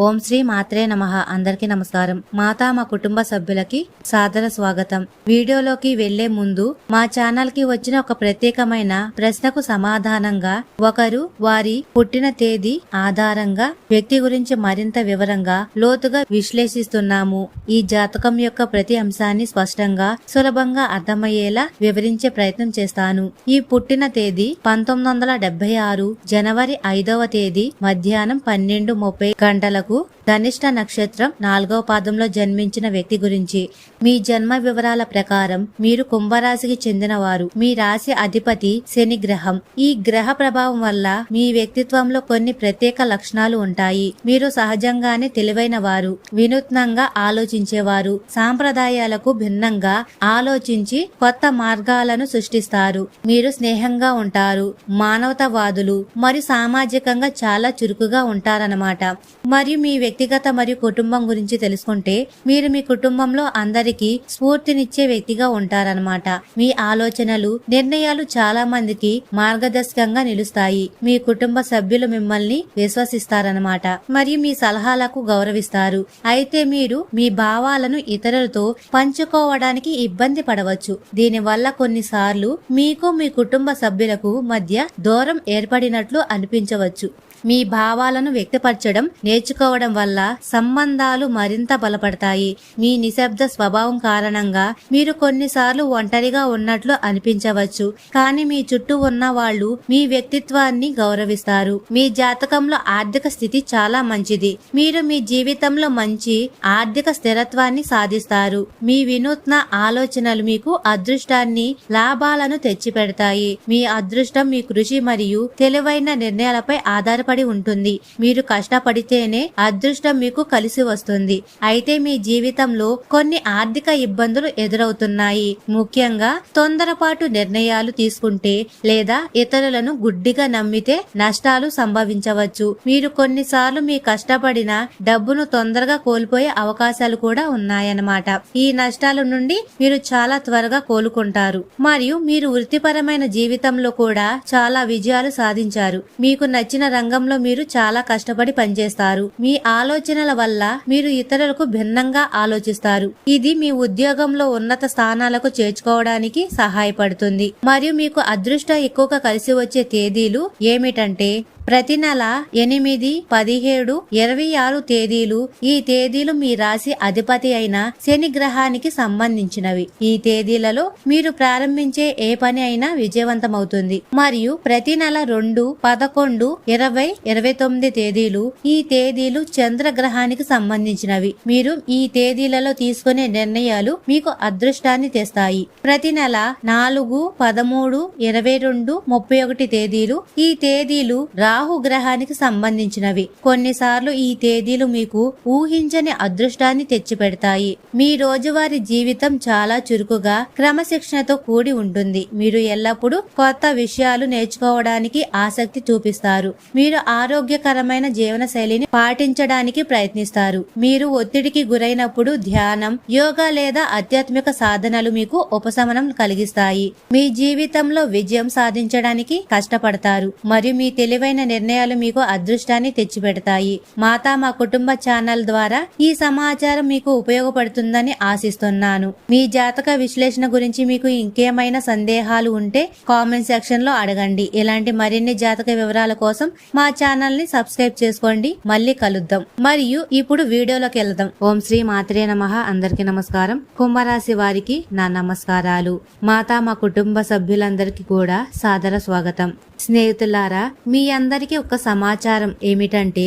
ఓం శ్రీ మాత్రే నమః. అందరికీ నమస్కారం. మా కుటుంబ సభ్యులకి సాదర స్వాగతం. వీడియోలోకి వెళ్లే ముందు మా ఛానల్ కి వచ్చిన ఒక ప్రత్యేకమైన ప్రశ్నకు సమాధానంగా ఒకరు వారి పుట్టిన తేదీ ఆధారంగా వ్యక్తి గురించి మరింత వివరంగా లోతుగా విశ్లేషిస్తున్నాము. ఈ జాతకం యొక్క ప్రతి అంశాన్ని స్పష్టంగా సులభంగా అర్థమయ్యేలా వివరించే ప్రయత్నం చేస్తాను. ఈ పుట్టిన తేదీ 1976 జనవరి 5వ తేదీ మధ్యాహ్నం 12:30 గంటలకు ధనిష్ట నక్షత్రం 4వ పాదంలో జన్మించిన వ్యక్తి గురించి. మీ జన్మ వివరాల ప్రకారం మీరు కుంభరాశికి చెందినవారు. మీ రాశి అధిపతి శని గ్రహం. ఈ గ్రహ ప్రభావం వల్ల మీ వ్యక్తిత్వంలో కొన్ని ప్రత్యేక లక్షణాలు ఉంటాయి. మీరు సహజంగానే తెలివైన వారు, వినూత్నంగా ఆలోచించేవారు, సాంప్రదాయాలకు భిన్నంగా ఆలోచించి కొత్త మార్గాలను సృష్టిస్తారు. మీరు స్నేహంగా ఉంటారు, మానవతావాదులు మరియు సామాజికంగా చాలా చురుకుగా ఉంటారన్నమాట. మరియు మీ వ్యక్తిగత మరియు కుటుంబం గురించి తెలుసుకుంటే మీరు మీ కుటుంబంలో అందరికీ స్ఫూర్తినిచ్చే వ్యక్తిగా ఉంటారన్నమాట. మీ ఆలోచనలు, నిర్ణయాలు చాలా మందికి మార్గదర్శకంగా నిలుస్తాయి. మీ కుటుంబ సభ్యులు మిమ్మల్ని విశ్వసిస్తారన్నమాట మరియు మీ సలహాలకు గౌరవిస్తారు. అయితే మీరు మీ భావాలను ఇతరులతో పంచుకోవడానికి ఇబ్బంది పడవచ్చు. దీనివల్ల కొన్నిసార్లు మీకు మీ కుటుంబ సభ్యులకు మధ్య దూరం ఏర్పడినట్లు అనిపించవచ్చు. మీ భావాలను వ్యక్తపరచడం నేర్చుకోవడం వల్ల సంబంధాలు మరింత బలపడతాయి. మీ నిశ్శబ్ద స్వభావం కారణంగా మీరు కొన్నిసార్లు ఒంటరిగా ఉన్నట్లు అనిపించవచ్చు, కానీ మీ చుట్టూ ఉన్న వాళ్ళు మీ వ్యక్తిత్వాన్ని గౌరవిస్తారు. మీ జాతకంలో ఆర్థిక స్థితి చాలా మంచిది. మీరు మీ జీవితంలో మంచి ఆర్థిక స్థిరత్వాన్ని సాధిస్తారు. మీ వినూత్న ఆలోచనలు మీకు అదృష్టాన్ని, లాభాలను తెచ్చిపెడతాయి. మీ అదృష్టం మీ కృషి మరియు తెలివైన నిర్ణయాలపై ఆధారపడి ఉంటుంది. మీరు కష్టపడితేనే అదృష్టం మీకు కలిసి వస్తుంది. అయితే మీ జీవితంలో కొన్ని ఆర్థిక ఇబ్బందులు ఎదురవుతున్నాయి. ముఖ్యంగా తొందరపాటు నిర్ణయాలు తీసుకుంటే లేదా ఇతరులను గుడ్డిగా నమ్మితే నష్టాలు సంభవించవచ్చు. మీరు కొన్నిసార్లు మీ కష్టపడిన డబ్బును తొందరగా కోల్పోయే అవకాశాలు కూడా ఉన్నాయన్నమాట. ఈ నష్టాల నుండి మీరు చాలా త్వరగా కోలుకుంటారు మరియు మీరు వృత్తిపరమైన జీవితంలో కూడా చాలా విజయాలు సాధించారు. మీకు నచ్చిన రంగంలో మీరు చాలా కష్టపడి పనిచేస్తారు. మీ ఆలోచనల వల్ల మీరు ఇతరులకు భిన్నంగా ఆలోచిస్తారు. ఇది మీ ఉద్యోగంలో ఉన్నత స్థానాలకు చేర్చుకోవడానికి సహాయపడుతుంది. మరియు మీకు అదృష్టం ఎక్కువగా కలిసి వచ్చే తేదీలు ఏమిటంటే ప్రతి నెల 8, 17, 26 తేదీలు. ఈ తేదీలు మీ రాశి అధిపతి అయిన శని గ్రహానికి సంబంధించినవి. ఈ తేదీలలో మీరు ప్రారంభించే ఏ పని అయినా విజయవంతమవుతుంది. మరియు ప్రతి నెల 2, 11, 20, 29 తేదీలు. ఈ తేదీలు చంద్రగ్రహానికి సంబంధించినవి. మీరు ఈ తేదీలలో తీసుకునే నిర్ణయాలు మీకు అదృష్టాన్ని తెస్తాయి. ప్రతి నెల 4, 13, 22, 31 తేదీలు. ఈ తేదీలు రాహు గ్రహానికి సంబంధించినవి. కొన్నిసార్లు ఈ తేదీలు మీకు ఊహించని అదృష్టాన్ని తెచ్చిపెడతాయి. మీ రోజువారీ జీవితం చాలా చురుకుగా, క్రమశిక్షణతో కూడి ఉంటుంది. మీరు ఎల్లప్పుడూ కొత్త విషయాలు నేర్చుకోవడానికి ఆసక్తి చూపిస్తారు. మీరు ఆరోగ్యకరమైన జీవన శైలిని పాటించడానికి ప్రయత్నిస్తారు. మీరు ఒత్తిడికి గురైనప్పుడు ధ్యానం, యోగా లేదా ఆధ్యాత్మిక సాధనలు మీకు ఉపశమనం కలిగిస్తాయి. మీ జీవితంలో విజయం సాధించడానికి కష్టపడతారు మరియు మీ తెలివైన నిర్ణయాలు మీకు అదృష్టాన్ని తెచ్చిపెడతాయి. మా కుటుంబ ఛానల్ ద్వారా ఈ సమాచారం మీకు ఉపయోగపడుతుందని ఆశిస్తున్నాను. మీ జాతక విశ్లేషణ గురించి మీకు ఇంకేమైనా సందేహాలు ఉంటే కామెంట్ సెక్షన్ లో అడగండి. ఇలాంటి మరిన్ని జాతక వివరాల కోసం మా ఛానల్ ని సబ్స్క్రైబ్ చేసుకోండి. మళ్ళీ కలుద్దాం. మరియు ఇప్పుడు వీడియోలోకి వెళ్దాం. ఓం శ్రీ మాత్రే నమః. అందరికీ నమస్కారం. కుంభరాశి వారికి నా నమస్కారాలు. మా కుటుంబ సభ్యులందరికీ కూడా సాదర స్వాగతం. స్నేహితులారా, మీ అందరికీ ఒక సమాచారం ఏమిటంటే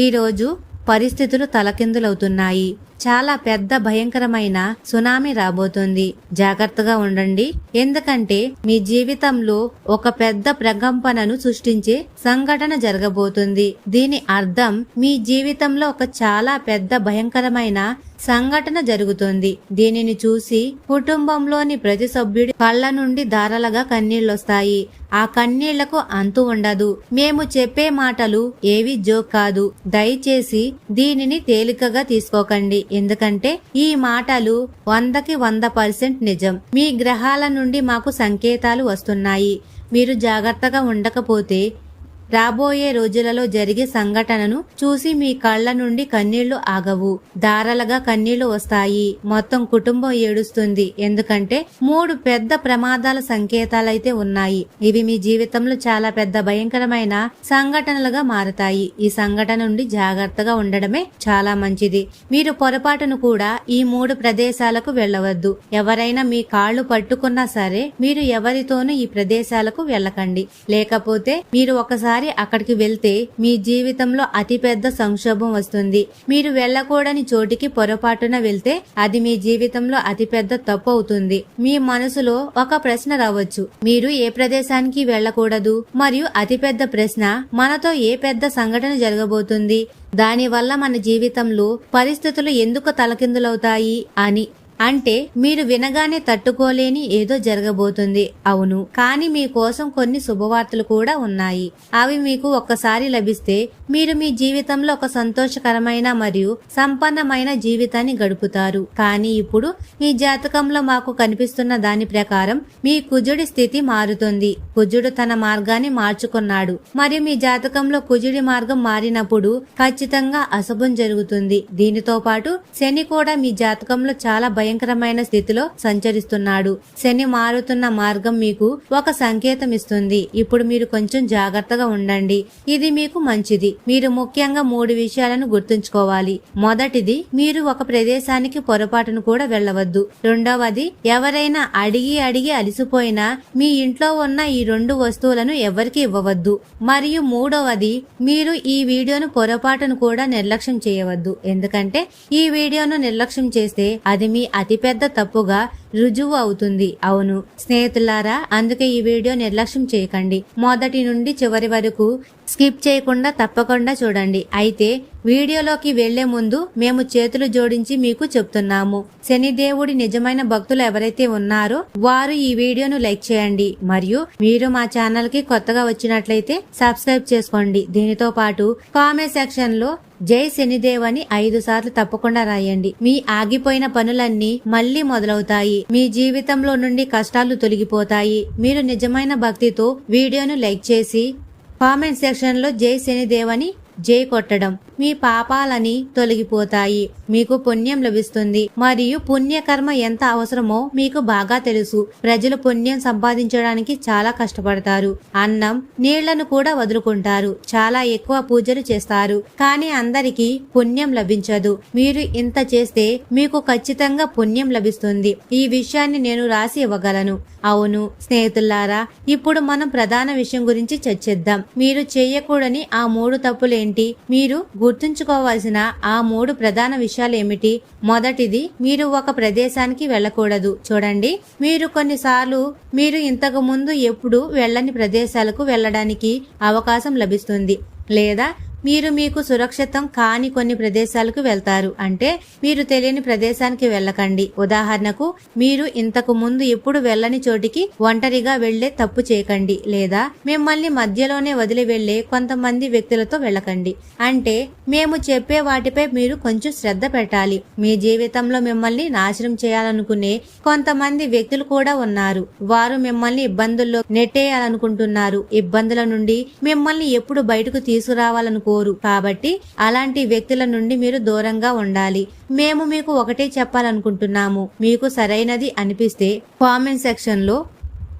ఈరోజు పరిస్థితులు తలకిందులవుతున్నాయి. చాలా పెద్ద భయంకరమైన సునామీ రాబోతుంది. జాగ్రత్తగా ఉండండి. ఎందుకంటే మీ జీవితంలో ఒక పెద్ద ప్రకంపనను సృష్టించే సంఘటన జరగబోతుంది. దీని అర్థం మీ జీవితంలో ఒక చాలా పెద్ద భయంకరమైన సంఘటన జరుగుతుంది. దీనిని చూసి కుటుంబంలోని ప్రతి సభ్యుడి కళ్ళ నుండి ధారలుగా కన్నీళ్లొస్తాయి. ఆ కన్నీళ్లకు అంతు ఉండదు. మేము చెప్పే మాటలు ఏవి జోక్ కాదు. దయచేసి దీనిని తేలికగా తీసుకోకండి. ఎందుకంటే ఈ మాటలు 100కి 100% నిజం. మీ గ్రహాల నుండి మాకు సంకేతాలు వస్తున్నాయి. మీరు జాగ్రత్తగా ఉండకపోతే రాబోయే రోజులలో జరిగే సంఘటనను చూసి మీ కళ్ళ నుండి కన్నీళ్లు ఆగవు. ధారలుగా కన్నీళ్లు వస్తాయి. మొత్తం కుటుంబం ఏడుస్తుంది. ఎందుకంటే 3 పెద్ద ప్రమాదాల సంకేతాలైతే ఉన్నాయి. ఇవి మీ జీవితంలో చాలా పెద్ద భయంకరమైన సంఘటనలుగా మారతాయి. ఈ సంఘటన నుండి జాగ్రత్తగా ఉండడమే చాలా మంచిది. మీరు పొరపాటును కూడా ఈ 3 ప్రదేశాలకు వెళ్ళవద్దు. ఎవరైనా మీ కాళ్లు పట్టుకున్నా సరే మీరు ఎవరితోనూ ఈ ప్రదేశాలకు వెళ్ళకండి. లేకపోతే మీరు ఒకసారి అక్కడికి వెళ్తే మీ జీవితంలో అతిపెద్ద సంక్షోభం వస్తుంది. మీరు వెళ్ళకూడని చోటికి పొరపాటున వెళ్తే అది మీ జీవితంలో అతిపెద్ద తప్పు అవుతుంది. మీ మనసులో ఒక ప్రశ్న రావచ్చు, మీరు ఏ ప్రదేశానికి వెళ్ళకూడదు? మరియు అతిపెద్ద ప్రశ్న, మనతో ఏ పెద్ద సంఘటన జరగబోతుంది? దానివల్ల మన జీవితంలో పరిస్థితులు ఎందుకు తలకిందులవుతాయి అని. అంటే మీరు వినగానే తట్టుకోలేని ఏదో జరగబోతుంది. అవును, కానీ మీకోసం కొన్ని శుభవార్తలు కూడా ఉన్నాయి. అవి మీకు ఒక్కసారి లభిస్తే మీరు మీ జీవితంలో ఒక సంతోషకరమైన మరియు సంపన్నమైన జీవితాన్ని గడుపుతారు. కానీ ఇప్పుడు మీ జాతకంలో మాకు కనిపిస్తున్న దాని ప్రకారం మీ కుజుడి స్థితి మారుతుంది. కుజుడు తన మార్గాన్ని మార్చుకున్నాడు మరియు మీ జాతకంలో కుజుడి మార్గం మారినప్పుడు ఖచ్చితంగా అశుభం జరుగుతుంది. దీనితో పాటు శని కూడా మీ జాతకంలో చాలా భయంకరమైన స్థితిలో సంచరిస్తున్నాడు. శని మారుతున్న మార్గం మీకు ఒక సంకేతం ఇస్తుంది. ఇప్పుడు మీరు కొంచెం జాగ్రత్తగా ఉండండి. ఇది మీకు మంచిది. మీరు ముఖ్యంగా 3 విషయాలను గుర్తుంచుకోవాలి. మొదటిది, మీరు ఒక ప్రదేశానికి పొరపాటును కూడా వెళ్ళవద్దు. రెండవది, ఎవరైనా అడిగి అలిసిపోయినా మీ ఇంట్లో ఉన్న ఈ 2 వస్తువులను ఎవరికి ఇవ్వవద్దు. మరియు మూడవది, మీరు ఈ వీడియోను పొరపాటును కూడా నిర్లక్ష్యం చేయవద్దు. ఎందుకంటే ఈ వీడియోను నిర్లక్ష్యం చేస్తే అది మీ అతిపెద్ద తప్పుగా రుజువు అవుతుంది. అవును స్నేహితులారా, అందుకే ఈ వీడియో నిర్లక్ష్యం చేయకండి. మొదటి నుండి చివరి వరకు స్కిప్ చేయకుండా తప్పకుండా చూడండి. అయితే వీడియోలోకి వెళ్లే ముందు మేము చేతులు జోడించి మీకు చెప్తున్నాము, శనిదేవుడి నిజమైన భక్తులు ఎవరైతే ఉన్నారో వారు ఈ వీడియోను లైక్ చేయండి. మరియు మీరు మా ఛానల్ కి కొత్తగా వచ్చినట్లయితే సబ్స్క్రైబ్ చేసుకోండి. దీనితో పాటు కామెంట్ సెక్షన్ లో జై శనిదేవ్ అని 5 సార్లు తప్పకుండా రాయండి. మీ ఆగిపోయిన పనులన్నీ మళ్లీ మొదలవుతాయి. మీ జీవితంలో నుండి కష్టాలు తొలగిపోతాయి. మీరు నిజమైన భక్తితో వీడియోను లైక్ చేసి కామెంట్ సెక్షన్ లో జై శనిదేవ్ అని జై కొట్టడం మీ పాపాలని తొలగిపోతాయి. మీకు పుణ్యం లభిస్తుంది. మరియు పుణ్యకర్మ ఎంత అవసరమో మీకు బాగా తెలుసు. ప్రజలు పుణ్యం సంపాదించడానికి చాలా కష్టపడతారు. అన్నం నీళ్లను కూడా వదులుకుంటారు. చాలా ఎక్కువ పూజలు చేస్తారు. కానీ అందరికీ పుణ్యం లభించదు. మీరు ఇంత చేస్తే మీకు ఖచ్చితంగా పుణ్యం లభిస్తుంది. ఈ విషయాన్ని నేను రాసి ఇవ్వగలను. అవును స్నేహితులారా, ఇప్పుడు మనం ప్రధాన విషయం గురించి చర్చిద్దాం. మీరు చేయకూడని ఆ 3 తప్పులేంటి? మీరు గుర్తుంచుకోవాల్సిన ఆ 3 ప్రధాన విషయాలు ఏమిటి? మొదటిది, మీరు ఒక ప్రదేశానికి వెళ్ళకూడదు. చూడండి, మీరు కొన్నిసార్లు మీరు ఇంతకు ముందు ఎప్పుడు వెళ్ళని ప్రదేశాలకు వెళ్ళడానికి అవకాశం లభిస్తుంది. లేదా మీరు మీకు సురక్షితం కాని కొన్ని ప్రదేశాలకు వెళ్తారు. అంటే మీరు తెలియని ప్రదేశానికి వెళ్ళకండి. ఉదాహరణకు, మీరు ఇంతకు ముందు ఎప్పుడు వెళ్ళని చోటికి ఒంటరిగా వెళ్లే తప్పు చేయకండి. లేదా మిమ్మల్ని మధ్యలోనే వదిలి వెళ్లే కొంతమంది వ్యక్తులతో వెళ్ళకండి. అంటే మేము చెప్పే వాటిపై మీరు కొంచెం శ్రద్ధ పెట్టాలి. మీ జీవితంలో మిమ్మల్ని నాశనం చేయాలనుకునే కొంతమంది వ్యక్తులు కూడా ఉన్నారు. వారు మిమ్మల్ని ఇబ్బందుల్లో నెట్టేయాలనుకుంటున్నారు. ఇబ్బందుల నుండి మిమ్మల్ని ఎప్పుడు బయటకు తీసుకురావాలనుకో కాబట్టి అలాంటి వ్యక్తుల నుండి మీరు దూరంగా ఉండాలి. మేము మీకు ఒకటే చెప్పాలనుకుంటున్నాము. మీకు సరైనది అనిపిస్తే కామెంట్ సెక్షన్ లో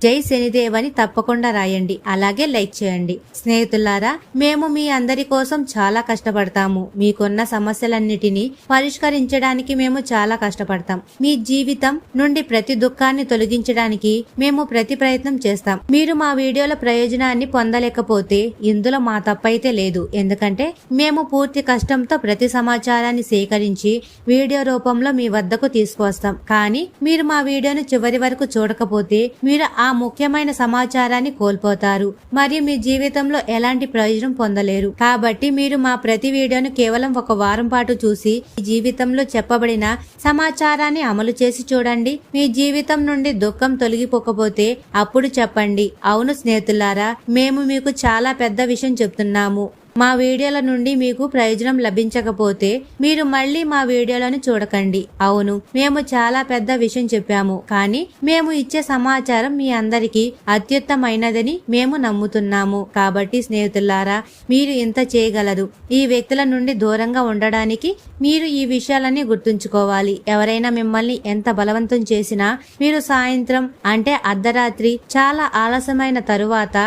జై శనిదేవ్ అని తప్పకుండా రాయండి. అలాగే లైక్ చేయండి. స్నేహితులారా, మేము మీ అందరి కోసం చాలా కష్టపడతాము. మీకున్న సమస్యలన్నిటినీ పరిష్కరించడానికి మేము చాలా కష్టపడతాం. మీ జీవితం నుండి ప్రతి దుఃఖాన్ని తొలగించడానికి మేము ప్రతి ప్రయత్నం చేస్తాం. మీరు మా వీడియోల ప్రయోజనాన్ని పొందలేకపోతే ఇందులో మా తప్పైతే లేదు. ఎందుకంటే మేము పూర్తి కష్టంతో ప్రతి సమాచారాన్ని సేకరించి వీడియో రూపంలో మీ వద్దకు తీసుకువస్తాం. కానీ మీరు మా వీడియోను చివరి వరకు చూడకపోతే మీరు ఆ ముఖ్యమైన సమాచారాన్ని కోల్పోతారు మరియు మీ జీవితంలో ఎలాంటి ప్రయోజనం పొందలేరు. కాబట్టి మీరు మా ప్రతి వీడియోను కేవలం 1 వారం పాటు చూసి జీవితంలో చెప్పబడిన సమాచారాన్ని అమలు చేసి చూడండి. మీ జీవితం నుండి దుఃఖం తొలగిపోకపోతే అప్పుడు చెప్పండి. అవును స్నేహితులారా, మేము మీకు చాలా పెద్ద విషయం చెప్తున్నాము. మా వీడియోల నుండి మీకు ప్రయోజనం లభించకపోతే మీరు మళ్ళీ మా వీడియోలను చూడకండి. అవును, మేము చాలా పెద్ద విషయం చెప్పాము, కానీ మేము ఇచ్చే సమాచారం మీ అందరికీ అత్యుత్తమైనదని మేము నమ్ముతున్నాము. కాబట్టి స్నేహితులారా, మీరు ఇంత చేయగలరు. ఈ వ్యక్తుల నుండి దూరంగా ఉండడానికి మీరు ఈ విషయాలన్నీ గుర్తుంచుకోవాలి. ఎవరైనా మిమ్మల్ని ఎంత బలవంతం చేసినా మీరు సాయంత్రం అంటే అర్ధరాత్రి చాలా ఆలస్యమైన తరువాత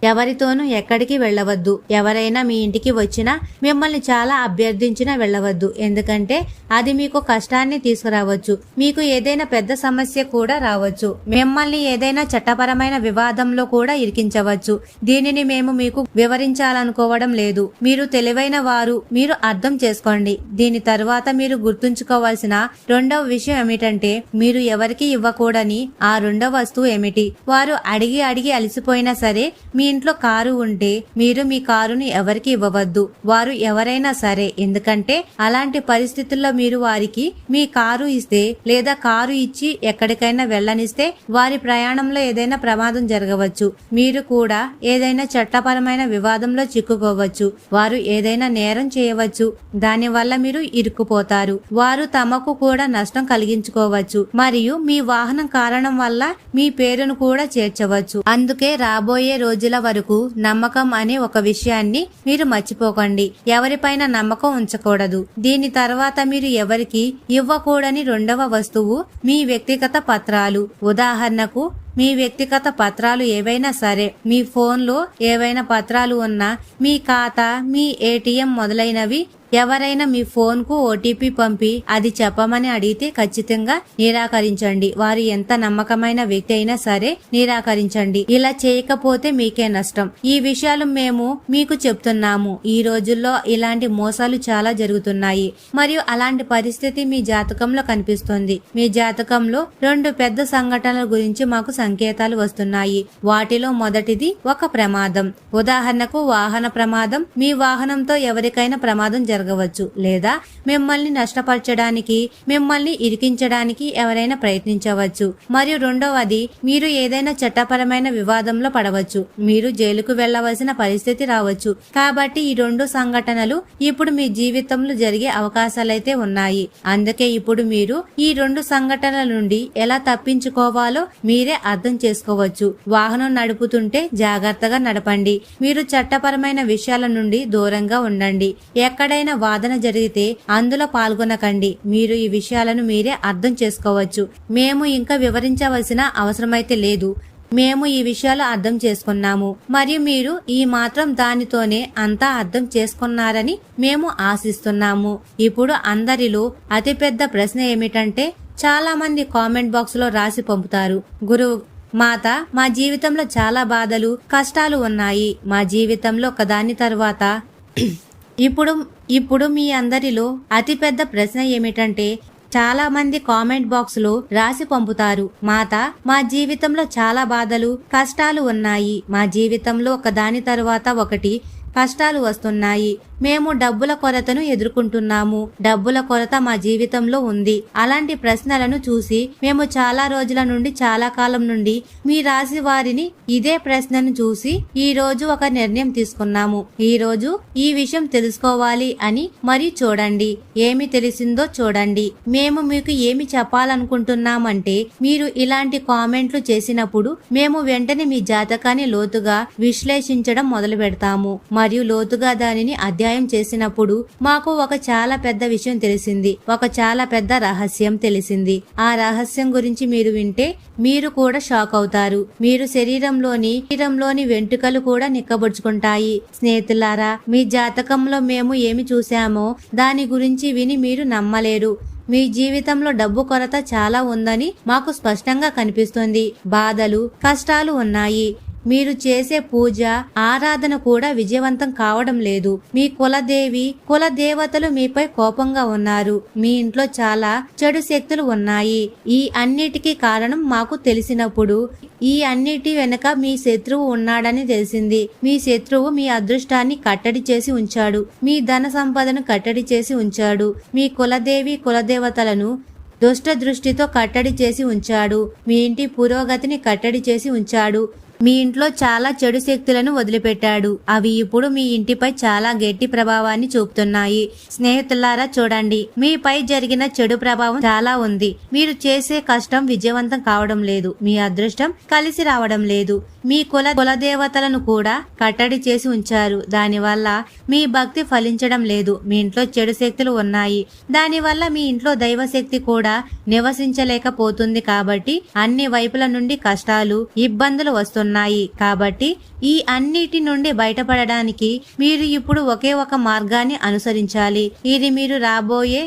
ఎవరితోనూ ఎక్కడికి వెళ్ళవద్దు. ఎవరైనా మీ ఇంటికి వచ్చినా మిమ్మల్ని చాలా అభ్యర్థించినా వెళ్ళవద్దు. ఎందుకంటే అది మీకు కష్టాన్ని తీసుకురావచ్చు. మీకు ఏదైనా పెద్ద సమస్య కూడా రావచ్చు. మిమ్మల్ని ఏదైనా చట్టపరమైన వివాదంలో కూడా ఇరికించవచ్చు. దీనిని మేము మీకు వివరించాలనుకోవడం లేదు. మీరు తెలివైన వారు, మీరు అర్థం చేసుకోండి. దీని తరువాత మీరు గుర్తుంచుకోవాల్సిన రెండవ విషయం ఏమిటంటే మీరు ఎవరికి ఇవ్వకూడని ఆ రెండవ వస్తువు ఏమిటి. వారు అడిగి అడిగి అలసిపోయినా సరే మీ ఇంట్లో కారు ఉంటే మీరు మీ కారుని ఎవరికి ఇవ్వవద్దు. వారు ఎవరైనా సరే, ఎందుకంటే అలాంటి పరిస్థితుల్లో మీరు వారికి మీ కారు ఇస్తే లేదా కారు ఇచ్చి ఎక్కడికైనా వెళ్ళనిస్తే వారి ప్రయాణంలో ఏదైనా ప్రమాదం జరగవచ్చు. మీరు కూడా ఏదైనా చట్టపరమైన వివాదంలో చిక్కుకోవచ్చు. వారు ఏదైనా నేరం చేయవచ్చు. దానివల్ల మీరు ఇరుక్కుపోతారు. వారు తమకు కూడా నష్టం కలిగించుకోవచ్చు మరియు మీ వాహనం కారణం వల్ల మీ పేరును కూడా చేర్చవచ్చు. అందుకే రాబోయే రోజుల వరకు నమ్మకం అనే ఒక విషయాన్ని మీరు మర్చిపోకండి. ఎవరిపైన నమ్మకం ఉంచకూడదు. దీని తర్వాత మీరు ఎవరికి ఇవ్వకూడని రెండవ వస్తువు మీ వ్యక్తిగత పత్రాలు. ఉదాహరణకు మీ వ్యక్తిగత పత్రాలు ఏవైనా సరే, మీ ఫోన్లో ఏవైనా పత్రాలు ఉన్నా, మీ ఖాతా, మీ ఏటీఎం మొదలైనవి. ఎవరైనా మీ ఫోన్ కు ఓటీపీ పంపి అది చెప్పమని అడిగితే ఖచ్చితంగా నిరాకరించండి. వారు ఎంత నమ్మకమైన వ్యక్తి అయినా సరే నిరాకరించండి. ఇలా చేయకపోతే మీకే నష్టం. ఈ విషయాలు మేము మీకు చెప్తున్నాము. ఈ రోజుల్లో ఇలాంటి మోసాలు చాలా జరుగుతున్నాయి మరియు అలాంటి పరిస్థితి మీ జాతకంలో కనిపిస్తుంది. మీ జాతకంలో రెండు పెద్ద సంఘటనల గురించి మాకు సంకేతాలు వస్తున్నాయి. వాటిలో మొదటిది ఒక ప్రమాదం. ఉదాహరణకు వాహన ప్రమాదం. మీ వాహనంతో ఎవరికైనా ప్రమాదం జరగవచ్చు లేదా మిమ్మల్ని నష్టపరచడానికి, మిమ్మల్ని ఇరికించడానికి ఎవరైనా ప్రయత్నించవచ్చు. మరియు రెండవది మీరు ఏదైనా చట్టపరమైన వివాదంలో పడవచ్చు. మీరు జైలుకు వెళ్లవలసిన పరిస్థితి రావచ్చు. కాబట్టి ఈ రెండు సంఘటనలు ఇప్పుడు మీ జీవితంలో జరిగే అవకాశాలైతే ఉన్నాయి. అందుకే ఇప్పుడు మీరు ఈ రెండు సంఘటనల నుండి ఎలా తప్పించుకోవాలో మీరే అర్థం చేసుకోవచ్చు. వాహనం నడుపుతుంటే జాగ్రత్తగా నడపండి. మీరు చట్టపరమైన విషయాల నుండి దూరంగా ఉండండి. ఎక్కడైనా వాదన జరిగితే అందులో పాల్గొనకండి. మీరు ఈ విషయాలను మీరే అర్థం చేసుకోవచ్చు. మేము ఇంకా వివరించవలసిన అవసరమైతే లేదు. మేము ఈ విషయాలు అర్థం చేసుకున్నాము మరియు మీరు ఈ మాత్రం దానితోనే అంతా అర్థం చేసుకున్నారని మేము ఆశిస్తున్నాము. ఇప్పుడు అందరిలో అతిపెద్ద ప్రశ్న ఏమిటంటే చాలా మంది కామెంట్ బాక్స్ లో రాసి పంపుతారు, గురువు మాత, మా జీవితంలో చాలా బాధలు, కష్టాలు ఉన్నాయి. మా జీవితంలో ఒకదాని తర్వాత ఇప్పుడు మీ అందరిలో అతిపెద్ద ప్రశ్న ఏమిటంటే చాలా మంది కామెంట్ బాక్స్ లో రాసి పంపుతారు, మాత, మా జీవితంలో చాలా బాధలు, కష్టాలు ఉన్నాయి. మా జీవితంలో ఒకదాని తర్వాత ఒకటి కష్టాలు వస్తున్నాయి. మేము డబ్బుల కొరతను ఎదుర్కొంటున్నాము. డబ్బుల కొరత మా జీవితంలో ఉంది. అలాంటి ప్రశ్నలను చూసి మేము చాలా రోజుల నుండి, చాలా కాలం నుండి మీ రాశి వారిని ఇదే ప్రశ్నను చూసి ఈ రోజు ఒక నిర్ణయం తీసుకున్నాము. ఈ రోజు ఈ విషయం తెలుసుకోవాలి అని. మరి చూడండి, ఏమి తెలిసిందో చూడండి. మేము మీకు ఏమి చెప్పాలనుకుంటున్నామంటే మీరు ఇలాంటి కామెంట్లు చేసినప్పుడు మేము వెంటనే మీ జాతకాన్ని లోతుగా విశ్లేషించడం మొదలు పెడతాము మరియు లోతుగా దానిని అధ్యయనం చేసినప్పుడు మాకు ఒక చాలా పెద్ద విషయం తెలిసింది. ఒక చాలా పెద్ద రహస్యం తెలిసింది. ఆ రహస్యం గురించి మీరు వింటే మీరు కూడా షాక్ అవుతారు. మీరు శరీరంలోని వెంట్రుకలు కూడా నిక్కబొడుచుకుంటాయి. స్నేహితులారా, మీ జాతకంలో మేము ఏమి చూసామో దాని గురించి విని మీరు నమ్మలేరు. మీ జీవితంలో డబ్బు కొరత చాలా ఉందని మాకు స్పష్టంగా కనిపిస్తుంది. బాధలు, కష్టాలు ఉన్నాయి. మీరు చేసే పూజ, ఆరాధన కూడా విజయవంతం కావడం లేదు. మీ కుల దేవతలు మీపై కోపంగా ఉన్నారు. మీ ఇంట్లో చాలా చెడు శక్తులు ఉన్నాయి. ఈ అన్నిటికీ కారణం మాకు తెలిసినప్పుడు ఈ అన్నిటి వెనుక మీ శత్రువు ఉన్నాడని తెలిసింది. మీ శత్రువు మీ అదృష్టాన్ని కట్టడి చేసి ఉంచాడు. మీ ధన సంపదను కట్టడి చేసి ఉంచాడు. మీ కులదేవతలను దుష్ట దృష్టితో కట్టడి చేసి ఉంచాడు. మీ ఇంటి పురోగతిని కట్టడి చేసి ఉంచాడు. మీ ఇంట్లో చాలా చెడు శక్తులను వదిలిపెట్టాడు. అవి ఇప్పుడు మీ ఇంటిపై చాలా గట్టి ప్రభావాన్ని చూపుతున్నాయి. స్నేహితులారా చూడండి, మీపై జరిగిన చెడు ప్రభావం చాలా ఉంది. మీరు చేసే కష్టం విజయవంతం కావడం లేదు. మీ అదృష్టం కలిసి రావడం లేదు. మీ కులదేవతలను కూడా కట్టడి చేసి ఉంచారు. దానివల్ల మీ భక్తి ఫలించడం లేదు. మీ ఇంట్లో చెడు శక్తులు ఉన్నాయి. దానివల్ల మీ ఇంట్లో దైవశక్తి కూడా నివసించలేకపోతుంది. కాబట్టి అన్ని వైపుల నుండి కష్టాలు, ఇబ్బందులు వస్తున్నాయి. కాబట్టి ఈ అన్నిటి నుండి బయటపడడానికి మీరు ఇప్పుడు ఒకే ఒక మార్గాన్ని అనుసరించాలి. ఇది మీరు రాబోయే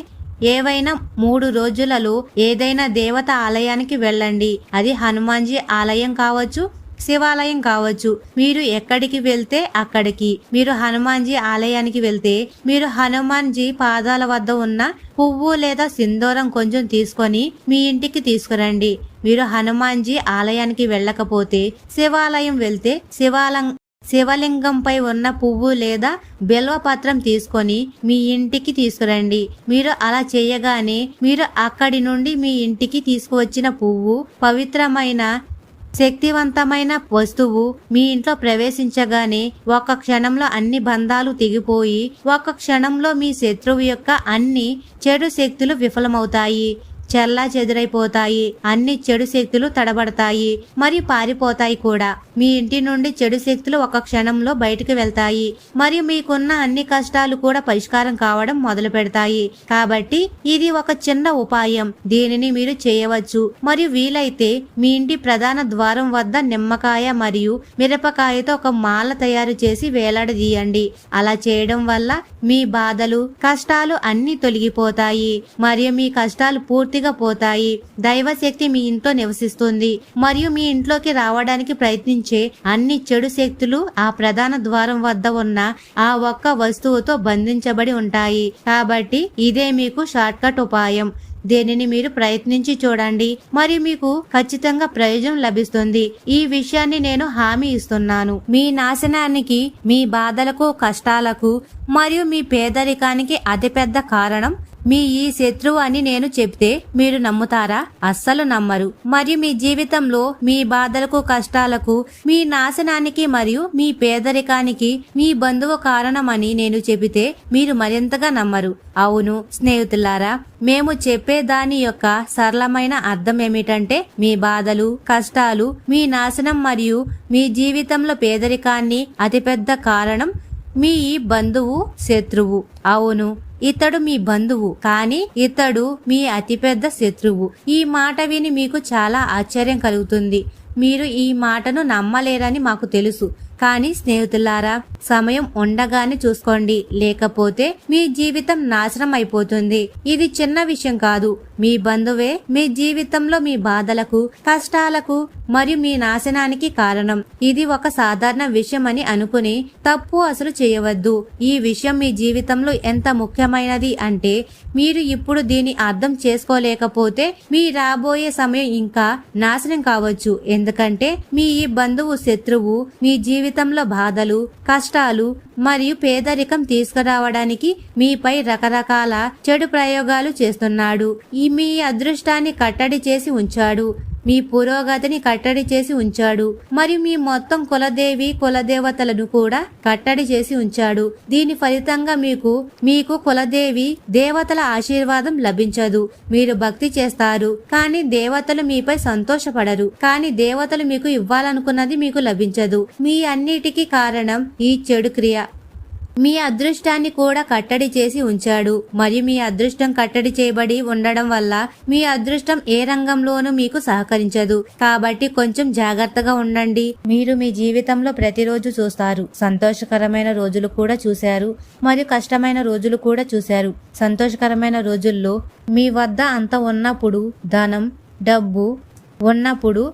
ఏవైనా 3 రోజులలో ఏదైనా దేవత ఆలయానికి వెళ్ళండి. అది హనుమాన్జీ ఆలయం కావచ్చు, శివాలయం కావచ్చు. మీరు ఎక్కడికి వెళ్తే అక్కడికి. మీరు హనుమాన్జీ ఆలయానికి వెళ్తే మీరు హనుమాన్జీ పాదాల వద్ద ఉన్న పువ్వు లేదా సింధూరం కొంచెం తీసుకొని మీ ఇంటికి తీసుకురండి. మీరు హనుమాన్జీ ఆలయానికి వెళ్ళకపోతే శివాలయం వెళ్తే శివలింగంపై ఉన్న పువ్వు లేదా బిల్వపత్రం తీసుకొని మీ ఇంటికి తీసుకురండి. మీరు అలా చేయగానే మీరు అక్కడి నుండి మీ ఇంటికి తీసుకువచ్చిన పువ్వు పవిత్రమైన శక్తివంతమైన వస్తువు మీ ఇంట్లో ప్రవేశించగానే ఒక క్షణంలో అన్ని బంధాలు తెగిపోయి ఒక క్షణంలో మీ శత్రువు యొక్క అన్ని చెడు శక్తులు విఫలమవుతాయి, చెల్లా చెదురైపోతాయి. అన్ని చెడు శక్తులు తడబడతాయి మరియు పారిపోతాయి కూడా. మీ ఇంటి నుండి చెడు శక్తులు ఒక క్షణంలో బయటకు వెళ్తాయి మరియు మీకున్న అన్ని కష్టాలు కూడా పరిష్కారం కావడం మొదలు పెడతాయి. కాబట్టి ఇది ఒక చిన్న ఉపాయం. దీనిని మీరు చేయవచ్చు. మరియు వీలైతే మీ ఇంటి ప్రధాన ద్వారం వద్ద నిమ్మకాయ మరియు మిరపకాయతో ఒక మాల తయారు చేసి వేలాడదీయండి. అలా చేయడం వల్ల మీ బాధలు, కష్టాలు అన్ని తొలగిపోతాయి మరియు మీ కష్టాలు పూర్తిగా పోతాయి. దైవశక్తి మీ ఇంట్లో నివసిస్తుంది మరియు మీ ఇంట్లోకి రావడానికి ప్రయత్నించే అన్ని చెడు శక్తులు ఆ ప్రధాన ద్వారం వద్ద ఉన్న ఆ ఒక్క వస్తువుతో బంధించబడి ఉంటాయి. కాబట్టి ఇదే మీకు షార్ట్ కట్ ఉపాయం. దీనిని మీరు ప్రయత్నించి చూడండి మరియు మీకు ఖచ్చితంగా ప్రయోజనం లభిస్తుంది. ఈ విషయాన్ని నేను హామీ ఇస్తున్నాను. మీ నాశనానికి, మీ బాధలకు, కష్టాలకు మరియు మీ పేదరికానికి అతిపెద్ద కారణం మీ ఈ శత్రువు అని నేను చెప్తే మీరు నమ్ముతారా? అస్సలు నమ్మరు. మరియు మీ జీవితంలో మీ బాధలకు, కష్టాలకు, మీ నాశనానికి మరియు మీ పేదరికానికి మీ బంధువు కారణమని నేను చెబితే మీరు మరింతగా నమ్మరు. అవును స్నేహితులారా, మేము చెప్పే దాని యొక్క సరళమైన అర్థం ఏమిటంటే మీ బాధలు, కష్టాలు, మీ నాశనం మరియు మీ జీవితంలో పేదరికాన్ని అతిపెద్ద కారణం మీ బంధువు, శత్రువు. అవును, ఇతడు మీ బంధువు, కానీ ఇతడు మీ అతిపెద్ద శత్రువు. ఈ మాట విని మీకు చాలా ఆశ్చర్యం కలుగుతుంది. మీరు ఈ మాటను నమ్మలేరని మాకు తెలుసు. కానీ స్నేహితులారా, సమయం ఉండగానే చూసుకోండి, లేకపోతే మీ జీవితం నాశనం అయిపోతుంది. ఇది చిన్న విషయం కాదు. మీ బంధువే మీ జీవితంలో మీ బాధలకు, కష్టాలకు మరియు మీ నాశనానికి కారణం. ఇది ఒక సాధారణ విషయం అని అనుకుని తప్పు అసలు చేయవద్దు. ఈ విషయం మీ జీవితంలో ఎంత ముఖ్యమైనది అంటే మీరు ఇప్పుడు దీన్ని అర్థం చేసుకోలేకపోతే మీ రాబోయే సమయం ఇంకా నాశనం కావచ్చు. ఎందుకంటే మీ ఈ బంధువు, శత్రువు మీ జీవితంలో బాధలు, కష్టాలు మరియు పేదరికం తీసుకురావడానికి మీపై రకరకాల చెడు ప్రయోగాలు చేస్తున్నాడు. మీ అదృష్టాన్ని కట్టడి చేసి ఉంచాడు, మీ పురోగతిని కట్టడి చేసి ఉంచాడు మరియు మీ మొత్తం కులదేవతలను కూడా కట్టడి చేసి ఉంచాడు. దీని ఫలితంగా మీకు కులదేవి దేవతల ఆశీర్వాదం లభించదు. మీరు భక్తి చేస్తారు, కానీ దేవతలు మీపై సంతోషపడరు. కానీ దేవతలు మీకు ఇవ్వాలనుకున్నది మీకు లభించదు. మీ అన్నిటికీ కారణం ఈ చెడు క్రియ. మీ అదృష్టాన్ని కూడా కట్టడి చేసి ఉంచాడు మరియు మీ అదృష్టం కట్టడి చేయబడి ఉండడం వల్ల మీ అదృష్టం ఏ రంగంలోనూ మీకు సహకరించదు. కాబట్టి కొంచెం జాగ్రత్తగా ఉండండి. మీరు మీ జీవితంలో ప్రతిరోజు చూస్తారు. సంతోషకరమైన రోజులు కూడా చూశారు మరియు కష్టమైన రోజులు కూడా చూశారు. సంతోషకరమైన రోజుల్లో మీ వద్ద అంత ఉన్నప్పుడు, ధనం, డబ్బు ఉన్నప్పుడు,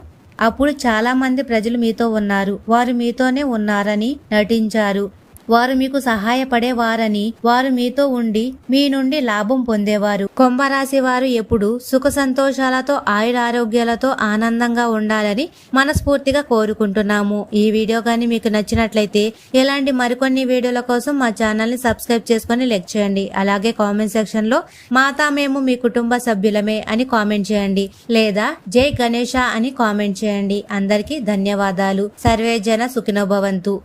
అప్పుడు చాలా మంది ప్రజలు మీతో ఉన్నారు. వారు మీతోనే ఉన్నారని నటించారు. వారు మీకు సహాయపడేవారని, వారు మీతో ఉండి మీ నుండి లాభం పొందేవారు. కుంభరాశి వారు ఎప్పుడు సుఖ సంతోషాలతో ఆయురారోగ్యాలతో ఆనందంగా ఉండాలని మనస్ఫూర్తిగా కోరుకుంటున్నాము. ఈ వీడియో కానీ మీకు నచ్చినట్లయితే ఇలాంటి మరికొన్ని వీడియోల కోసం మా ఛానల్ ని సబ్స్క్రైబ్ చేసుకుని లైక్ చేయండి. అలాగే కామెంట్ సెక్షన్ లో మాతా మేము మీ కుటుంబ సభ్యులమే అని కామెంట్ చేయండి, లేదా జై గణేష అని కామెంట్ చేయండి. అందరికీ ధన్యవాదాలు. సర్వే జన సుఖినో భవంతు.